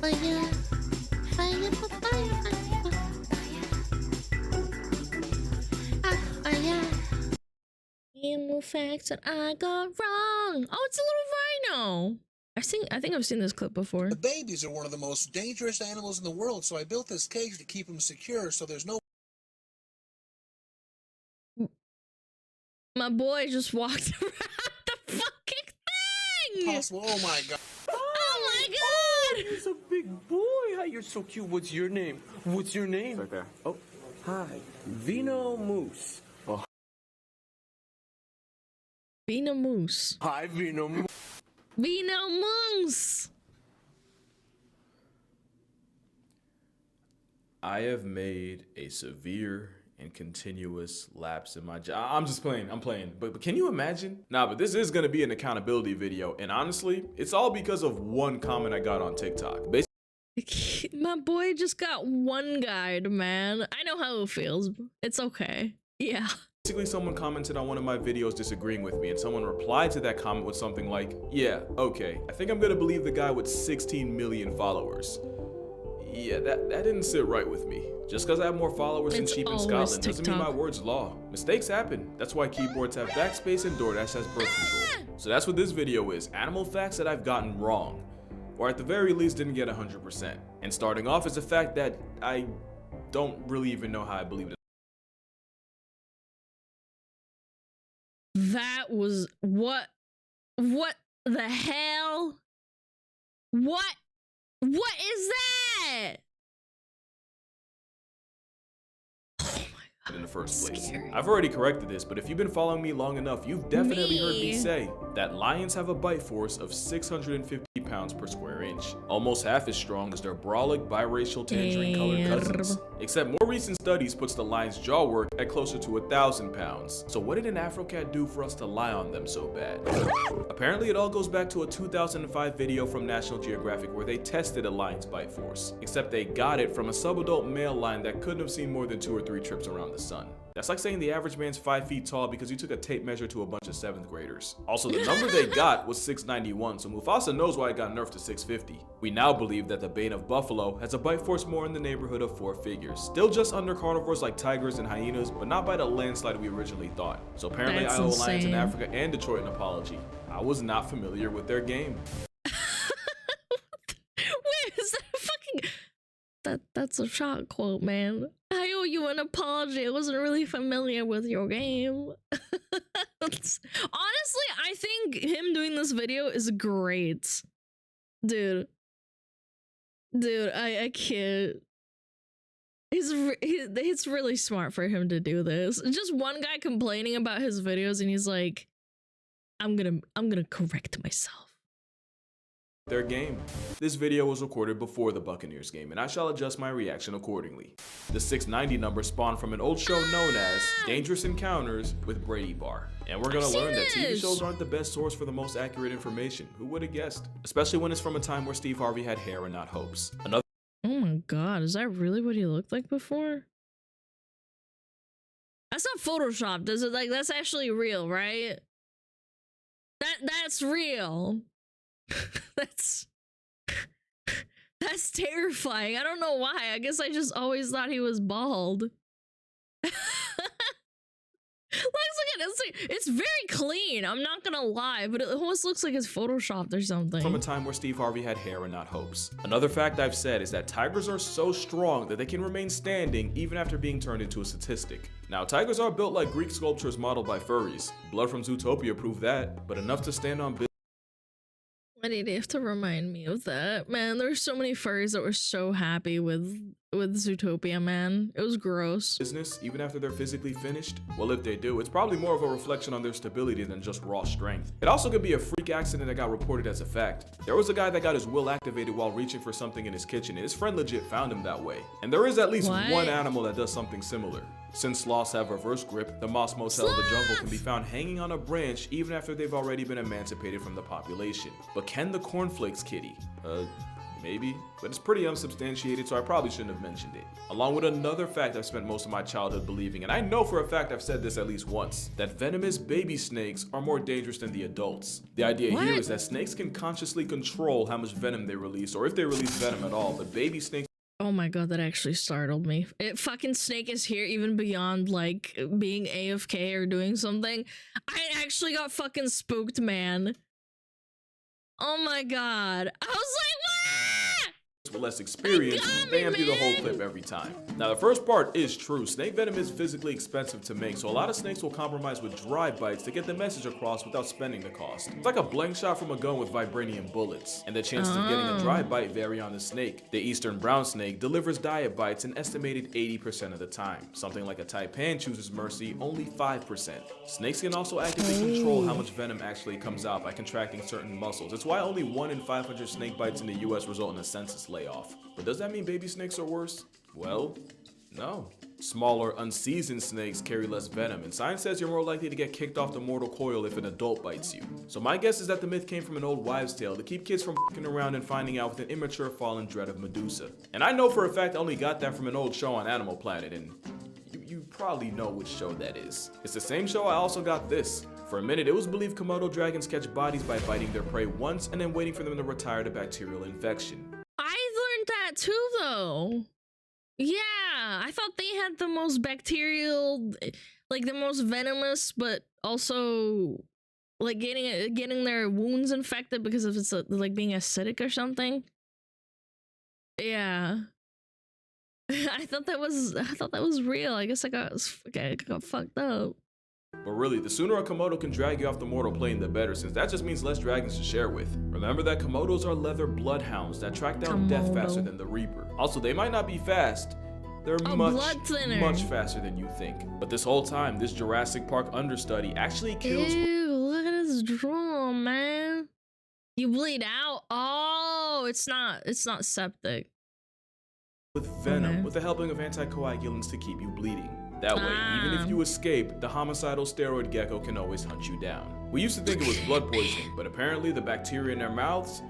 fire, fire, fire, fire. Animal facts that I got wrong. Oh, it's a little rhino. I think I've seen this clip before. The babies are one of the most dangerous animals in the world, so I built this cage to keep them secure so there's no... My boy just walked around the fucking thing! Possible. Oh my god. Oh my god! He's a big boy. Hi, you're so cute. What's your name? What's your name? Right there. Oh, hi. Venomous. Oh, Venomous. hi, Venomous. Venomous. I have made a severe and continuous lapse in my job. I'm just playing, I'm playing. But can you imagine? Nah, but this is gonna be an accountability video. And honestly, it's all because of one comment I got on TikTok. My boy just got one guide, man. I know how it feels. It's okay. Yeah. Basically, someone commented on one of my videos disagreeing with me, and someone replied to that comment with something like, yeah, okay, I think I'm gonna believe the guy with 16 million followers. Yeah, that didn't sit right with me. Just because I have more followers than sheep in Scotland doesn't mean my word's law. Mistakes happen. That's why keyboards have backspace and DoorDash has birth control. So that's what this video is, animal facts that I've gotten wrong. Or at the very least didn't get 100%. And starting off is a fact that I don't really even know how I believe it. That was what the hell? What is that? In the first place. Scary. I've already corrected this, but if you've been following me long enough, you've definitely heard me say that lions have a bite force of 650 pounds per square inch, almost half as strong as their brolic biracial tangerine colored cousins. Except more recent studies puts the lion's jaw work at closer to 1,000 pounds. So what did an Afrocat do for us to lie on them so bad? Apparently it all goes back to a 2005 video from National Geographic where they tested a lion's bite force, except they got it from a subadult male lion that couldn't have seen more than 2 or 3 trips around the sun. That's like saying the average man's 5 feet tall because you took a tape measure to a bunch of 7th graders. Also, the number they got was 691, so Mufasa knows why it got nerfed to 650. We now believe that the bane of buffalo has a bite force more in the neighborhood of 4 figures. Still just under carnivores like tigers and hyenas, but not by the landslide we originally thought. So apparently I owe lions in Africa and Detroit an apology. I was not familiar with their game. Wait, is that a fucking... That's a shot quote, man. I owe you an apology. I wasn't really familiar with your game. Honestly, I think him doing this video is great. Dude, I can't. It's really smart for him to do this. Just one guy complaining about his videos and he's like, I'm gonna correct myself. Their game. This video was recorded before the Buccaneers game, and I shall adjust my reaction accordingly. The 690 number spawned from an old show known as Dangerous Encounters with Brady Bar. And we're gonna learn that TV shows aren't the best source for the most accurate information. Who would have guessed? Especially when it's from a time where Steve Harvey had hair and not hopes. Oh my god, is that really what he looked like before? That's not photoshopped, is it? Like, that's actually real, right? That's real. That's terrifying. I don't know why. I guess I just always thought he was bald. It's very clean. I'm not gonna lie, but it almost looks like it's photoshopped or something. From a time where Steve Harvey had hair and not hopes. Another fact I've said is that tigers are so strong that they can remain standing even after being turned into a statistic. Now, tigers are built like Greek sculptures modeled by furries. Blood from Zootopia proved that, but enough to stand on business. Why did you have to remind me of that? Man, there's so many furries that were so happy with Zootopia, man. It was gross. Business, even after they're physically finished? Well, if they do, it's probably more of a reflection on their stability than just raw strength. It also could be a freak accident that got reported as a fact. There was a guy that got his will activated while reaching for something in his kitchen, and his friend legit found him that way. And there is at least one animal that does something similar. Since sloths have reverse grip, the Moss Motel of the jungle can be found hanging on a branch even after they've already been emancipated from the population. But can the cornflakes kitty, Maybe, but it's pretty unsubstantiated, so I probably shouldn't have mentioned it. Along with another fact I've spent most of my childhood believing, and I know for a fact I've said this at least once, that venomous baby snakes are more dangerous than the adults. The idea here is that snakes can consciously control how much venom they release, or if they release venom at all, but baby snakes. Oh my god, that actually startled me. Fucking Snake is here even beyond like being AFK or doing something. I actually got fucking spooked, man. Oh my god. I was like, what? With less experience, bam through the whole clip every time. Now the first part is true. Snake venom is physically expensive to make, so a lot of snakes will compromise with dry bites to get the message across without spending the cost. It's like a blank shot from a gun with vibranium bullets, and the chances of getting a dry bite vary on the snake. The eastern brown snake delivers diet bites an estimated 80% of the time. Something like a taipan chooses mercy only 5%. Snakes can also actively control how much venom actually comes out by contracting certain muscles. It's why only 1 in 500 snake bites in the US result in a census layoff. But does that mean baby snakes are worse? Well, no. Smaller, unseasoned snakes carry less venom, and science says you're more likely to get kicked off the mortal coil if an adult bites you. So my guess is that the myth came from an old wives' tale to keep kids from f***ing around and finding out with an immature fallen dread of Medusa. And I know for a fact I only got that from an old show on Animal Planet, and you probably know which show that is. It's the same show I also got this. For a minute, it was believed Komodo dragons catch bodies by biting their prey once and then waiting for them to retire to bacterial infection. I learned that too, though. Yeah, I thought they had the most bacterial, like the most venomous, but also like getting their wounds infected because of it's like being acidic or something. Yeah, I thought that was real. I guess I got fucked up. But really, the sooner a Komodo can drag you off the mortal plane, the better, since that just means less dragons to share with. Remember that Komodos are leather bloodhounds that track down death faster than the Reaper. Also, they might not be fast, they're much faster than you think. But this whole time, this Jurassic Park understudy actually kills— Ew, look at this drool, man. You bleed out? Oh, it's not septic. with venom, with the helping of anticoagulants to keep you bleeding. That way, even if you escape, the homicidal steroid gecko can always hunt you down. We used to think it was blood poisoning, but apparently the bacteria in their mouths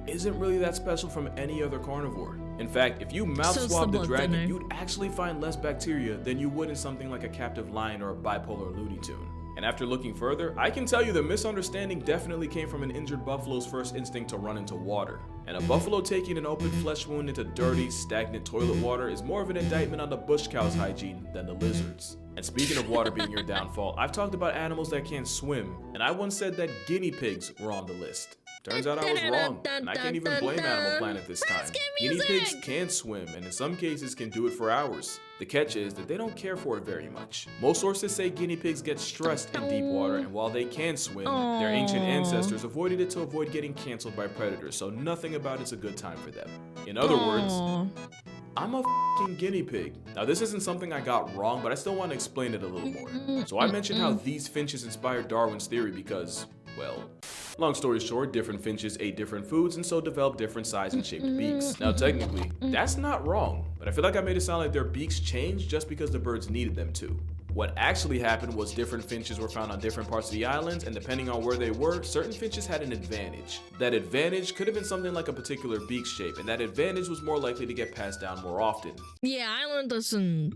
isn't really that special from any other carnivore. In fact, if you mouth swab the dragon, you'd actually find less bacteria than you would in something like a captive lion or a bipolar Looney Tune. And after looking further, I can tell you the misunderstanding definitely came from an injured buffalo's first instinct to run into water. And a buffalo taking an open flesh wound into dirty, stagnant toilet water is more of an indictment on the bush cow's hygiene than the lizard's. And speaking of water being your downfall, I've talked about animals that can't swim, and I once said that guinea pigs were on the list. Turns out I was wrong, and I can't even blame Animal Planet this time. Guinea pigs can swim, and in some cases can do it for hours. The catch is that they don't care for it very much. Most sources say guinea pigs get stressed in deep water, and while they can swim, their ancient ancestors avoided it to avoid getting canceled by predators, so nothing about it's a good time for them. In other words, I'm a f***ing guinea pig. Now this isn't something I got wrong, but I still want to explain it a little more. So I mentioned how these finches inspired Darwin's theory because, well, long story short, different finches ate different foods and so developed different size and shaped beaks. Now technically, that's not wrong, but I feel like I made it sound like their beaks changed just because the birds needed them to. What actually happened was different finches were found on different parts of the islands, and depending on where they were, certain finches had an advantage. That advantage could have been something like a particular beak shape, and that advantage was more likely to get passed down more often. Yeah, I learned this in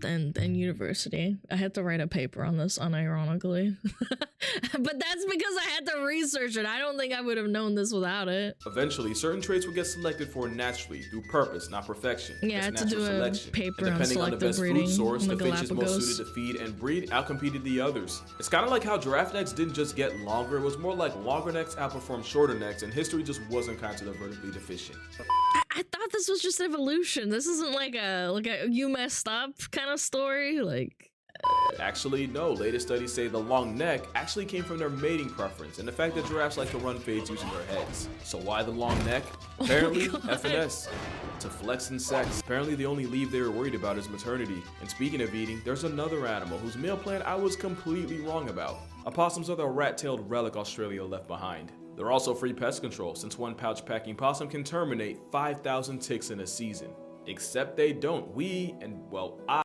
university. I had to write a paper on this unironically. But that's because I had to research it. I don't think I would have known this without it. Eventually, certain traits would get selected for naturally, through purpose, not perfection. Yeah, I had to do a paper on depending on the best food source, the finches most Galapagos. suited to feed and breed outcompeted the others. It's kind of like how giraffe necks didn't just get longer, it was more like longer necks outperformed shorter necks, and history just wasn't kind to the vertically deficient. I thought this was just evolution. This isn't like a you messed up kind of story. Like, actually, no. Latest studies say the long neck actually came from their mating preference and the fact that giraffes like to run fades using their heads. So why the long neck? Apparently, FNS. To flex in sex. Apparently the only leave they were worried about is maternity. And speaking of eating, there's another animal whose meal plan I was completely wrong about. Opossums are the rat-tailed relic Australia left behind. They're also free pest control, since one pouch-packing possum can terminate 5,000 ticks in a season. Except they don't. We, and well, I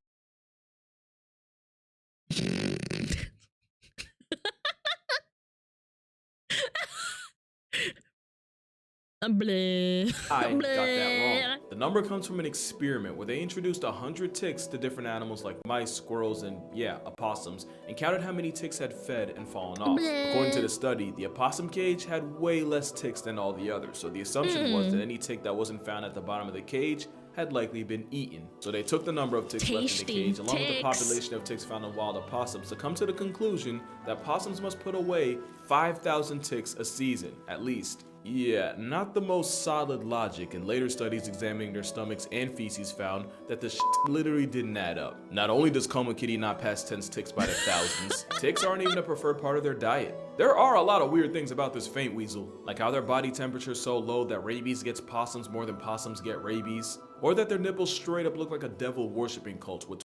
Bleh. I got that Bleh. wrong. The number comes from an experiment where they introduced 100 ticks to different animals like mice, squirrels, and yeah, opossums, and counted how many ticks had fed and fallen off. Bleh. According to the study, the opossum cage had way less ticks than all the others, so the assumption was that any tick that wasn't found at the bottom of the cage had likely been eaten. So they took the number of ticks left in the cage along with the population of ticks found in wild opossums to come to the conclusion that possums must put away 5,000 ticks a season, at least. Yeah, not the most solid logic, and later studies examining their stomachs and feces found that the shit literally didn't add up. Not only does Coma Kitty not pass 10 ticks by the thousands, ticks aren't even a preferred part of their diet. There are a lot of weird things about this faint weasel, like how their body temperature is so low that rabies gets possums more than possums get rabies, or that their nipples straight up look like a devil worshipping cult with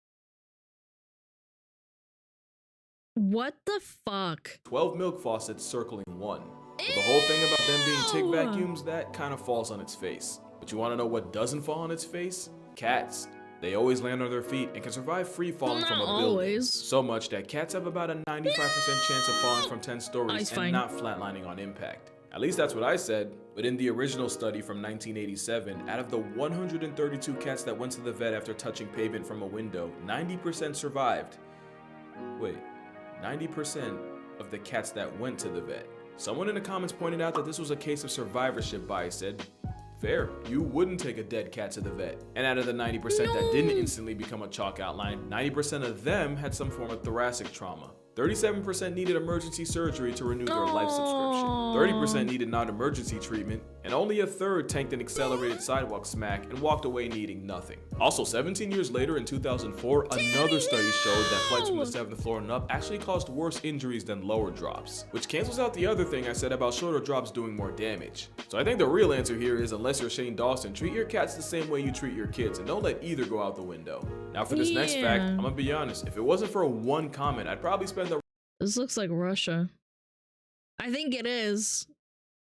What the fuck? 12 milk faucets circling one. But the whole thing about them being tick Ew. vacuums, that kind of falls on its face. But you want to know what doesn't fall on its face? Cats. They always land on their feet and can survive free falling Not from a building. always. So much that cats have about a 95% chance of falling from 10 stories and not flatlining on impact. At least that's what I said. But in the original study from 1987, out of the 132 cats that went to the vet after touching pavement from a window, 90% survived. Wait, 90% of the cats that went to the vet. Someone in the comments pointed out that this was a case of survivorship bias. Said, fair, you wouldn't take a dead cat to the vet. And out of the 90% that didn't instantly become a chalk outline, 90% of them had some form of thoracic trauma. 37% needed emergency surgery to renew their life subscription. 30% needed non-emergency treatment, and only a third tanked an accelerated sidewalk smack and walked away needing nothing. Also, 17 years later in 2004, another study showed that flights from the 7th floor and up actually caused worse injuries than lower drops, which cancels out the other thing I said about shorter drops doing more damage. So I think the real answer here is, unless you're Shane Dawson, treat your cats the same way you treat your kids and don't let either go out the window. Now for this next fact, I'm gonna be honest, if it wasn't for one comment, I'd probably spend the— This looks like Russia. I think it is.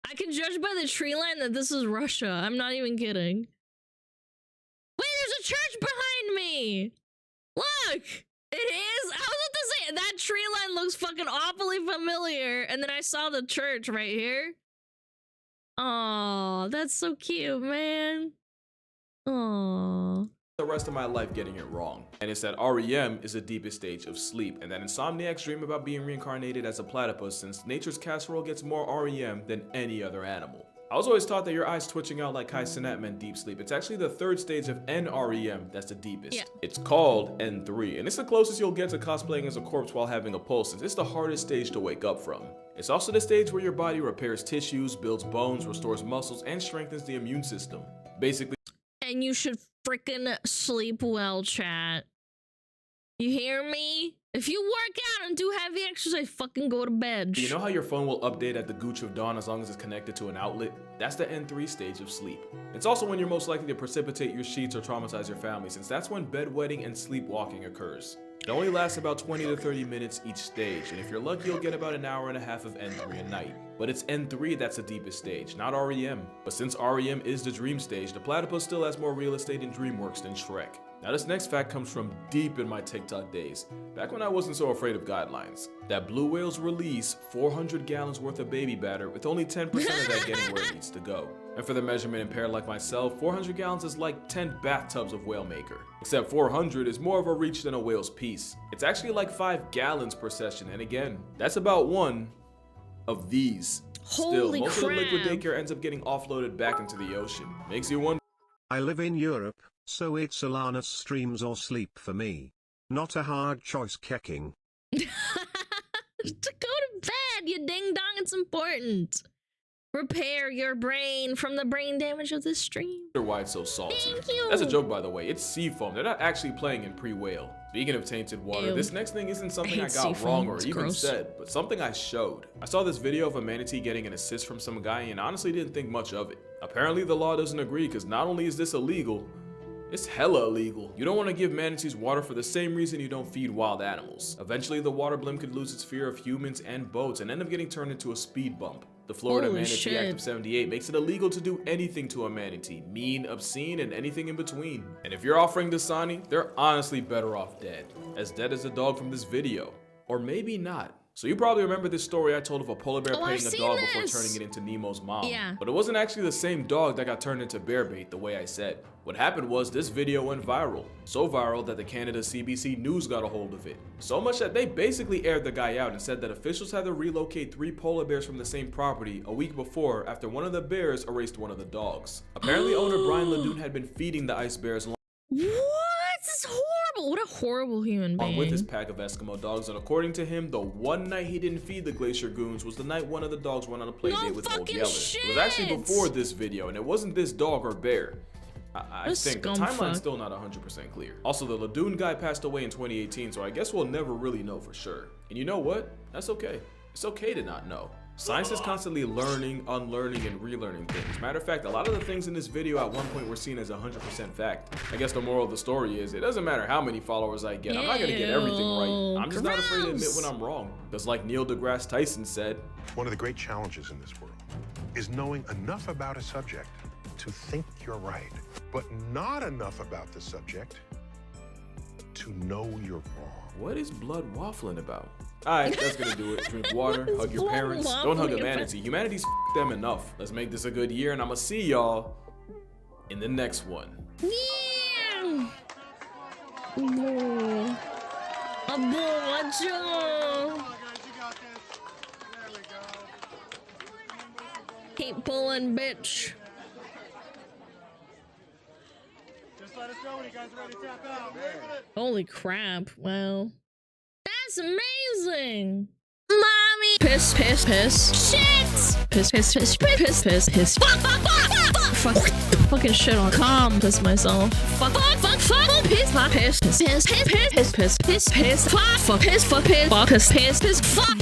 I can judge by the tree line that this is Russia. I'm not even kidding. Wait, there's a church behind me! Look! It is? I was about to say, that tree line looks fucking awfully familiar, and then I saw the church right here. Aw, that's so cute, man. Aw. the rest of my life getting it wrong. And it's that REM is the deepest stage of sleep, and that insomniacs dream about being reincarnated as a platypus since nature's casserole gets more REM than any other animal. I was always taught that your eyes twitching out like Kai Cenat meant deep sleep. It's actually the third stage of NREM that's the deepest. Yeah. It's called N3, and it's the closest you'll get to cosplaying as a corpse while having a pulse, since it's the hardest stage to wake up from. It's also the stage where your body repairs tissues, builds bones, restores muscles, and strengthens the immune system. Basically, And you should frickin' sleep well, chat. You hear me? If you work out and do heavy exercise, fucking go to bed. you know how your phone will update at the gooch of dawn as long as it's connected to an outlet? That's the N3 stage of sleep. It's also when you're most likely to precipitate your sheets or traumatize your family, since that's when bedwetting and sleepwalking occurs. It only lasts about 20 to 30 minutes each stage, and if you're lucky, you'll get about an hour and a half of N3 a night. But it's N3 that's the deepest stage, not REM. But since REM is the dream stage, the platypus still has more real estate in DreamWorks than Shrek. Now this next fact comes from deep in my TikTok days, back when I wasn't so afraid of guidelines. That blue whales release 400 gallons worth of baby batter, with only 10% of that getting where it needs to go. And for the measurement impaired like myself, 400 gallons is like 10 bathtubs of whale maker. Except 400 is more of a reach than a whale's piece. It's actually like 5 gallons per session, and again, that's about one of these. Still, Holy most crap. of the liquid daycare ends up getting offloaded back into the ocean. Makes you wonder. I live in Europe, so it's Alanis streams or sleep for me. Not a hard choice kecking. To go to bed, you ding dong, it's important. Repair your brain from the brain damage of this stream. Why it's so salty. Thank you. That's a joke, by the way. It's sea foam. They're not actually playing in pre-whale. Speaking of tainted water, Ew. this next thing isn't something I hate got sea wrong foam. or It's even gross. said, but something I showed. I saw this video of a manatee getting an assist from some guy and honestly didn't think much of it. Apparently the law doesn't agree, because not only is this illegal, it's hella illegal. You don't want to give manatees water for the same reason you don't feed wild animals. Eventually the water blimp could lose its fear of humans and boats and end up getting turned into a speed bump. The Florida Holy Manatee shit. Act of 78 makes it illegal to do anything to a manatee, mean, obscene, and anything in between. And if you're offering Dasani, they're honestly better off dead. As dead as the dog from this video. Or maybe not. So you probably remember this story I told of a polar bear I've petting a seen dog before this. turning it into Nemo's mom. Yeah. But it wasn't actually the same dog that got turned into bear bait the way I said. What happened was this video went viral. So viral that the Canada CBC News got a hold of it. So much that they basically aired the guy out and said that officials had to relocate 3 polar bears from the same property a week before after one of the bears erased one of the dogs. Apparently owner Brian Ledoux had been feeding the ice bears What? This is horrible. What a horrible human being. with his pack of Eskimo dogs, and according to him, the one night he didn't feed the Glacier Goons was the night one of the dogs went on a play date with Old Yeller. It was actually before this video, and it wasn't this dog or bear. I think the timeline's still not 100% clear. Also, the Ledoux guy passed away in 2018, so I guess we'll never really know for sure. And you know what? That's okay. It's okay to not know. Science is constantly learning, unlearning, and relearning things. Matter of fact, a lot of the things in this video at one point were seen as 100% fact. I guess the moral of the story is, it doesn't matter how many followers I get, I'm not gonna get everything right. I'm just not afraid to admit when I'm wrong. Because like Neil deGrasse Tyson said, one of the great challenges in this world is knowing enough about a subject to think you're right, but not enough about the subject to know you're wrong. what is blood waffling about? Alright, that's gonna do it. Drink water, hug your blood parents, don't hug a waffling manatee. Humanity's them enough. Let's make this a good year, and I'ma see y'all in the next one. Yeah. Abortion. Keep pulling, bitch. Just let us know when you guys are ready to tap out. Holy crap. Wow. That's amazing. Mommy. Piss, piss, piss. Shit. Piss, piss, piss, piss, piss, piss. Fuck, fuck, fuck, fuck, fuck. Fucking shit on calm. Piss myself. Fuck, fuck, fuck, fuck. Piss, fuck, piss, piss, piss, piss, piss, piss, piss, piss, fuck, fuck, piss, fuck, piss, fuck, piss, piss, piss, fuck.